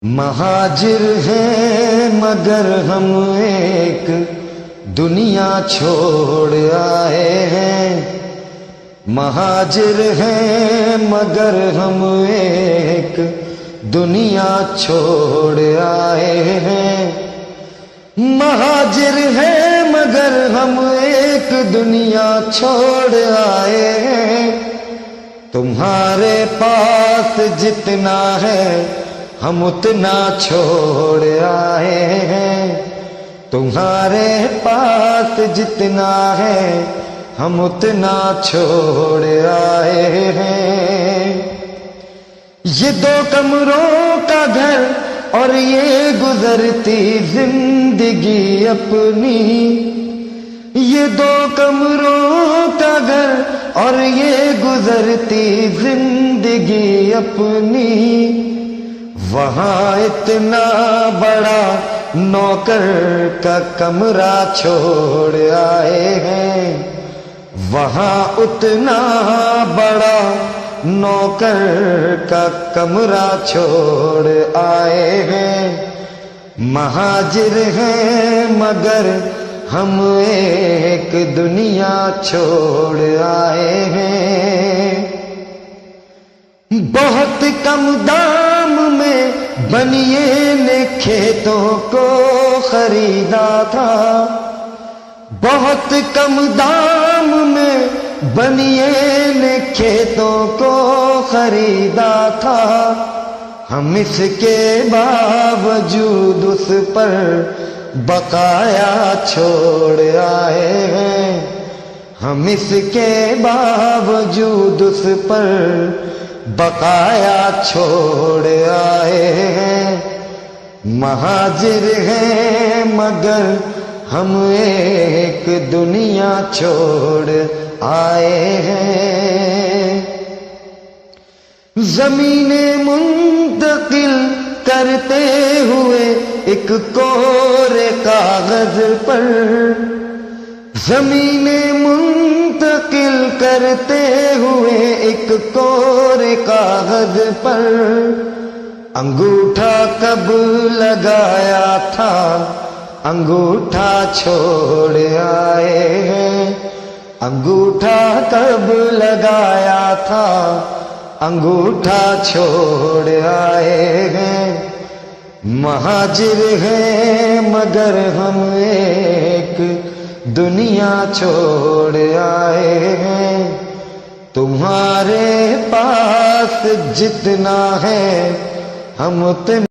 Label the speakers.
Speaker 1: مہاجر ہیں مگر ہم ایک دنیا چھوڑ آئے ہیں۔ مہاجر ہیں مگر ہم ایک دنیا چھوڑ آئے ہیں۔ مہاجر ہیں مگر ہم ایک دنیا چھوڑ آئے ہیں۔ تمہارے پاس جتنا ہے ہم اتنا چھوڑ آئے ہیں۔ تمہارے پاس جتنا ہے ہم اتنا چھوڑ آئے ہیں۔ یہ دو کمروں کا گھر اور یہ گزرتی زندگی اپنی، یہ دو کمروں کا گھر اور یہ گزرتی زندگی اپنی، وہاں اتنا بڑا نوکر کا کمرہ چھوڑ آئے ہیں۔ وہاں اتنا بڑا نوکر کا کمرہ چھوڑ آئے ہیں۔ مہاجر ہیں مگر ہم ایک دنیا چھوڑ آئے ہیں۔ بہت کم دام میں بنیے نے کھیتوں کو خریدا تھا، بہت کم دام میں بنیے نے کھیتوں کو خریدا تھا۔ ہم اس کے باوجود اس پر بقایا چھوڑ آئے ہیں۔ ہم اس کے باوجود اس پر بقایا چھوڑ آئے ہیں۔ مہاجر ہیں مگر ہم ایک دنیا چھوڑ آئے ہیں۔ زمین منتقل کرتے ہوئے ایک کورے کاغذ پر، زمین منتقل کرتے ہوئے ایک کورے کاغذ پر، انگوٹھا کب لگایا تھا انگوٹھا چھوڑ آئے ہیں۔ انگوٹھا کب لگایا تھا انگوٹھا چھوڑ آئے ہیں۔ مہاجر ہیں مگر ہم ایک دنیا چھوڑ آئے ہیں۔ تمہارے پاس جتنا ہے ہم اتنا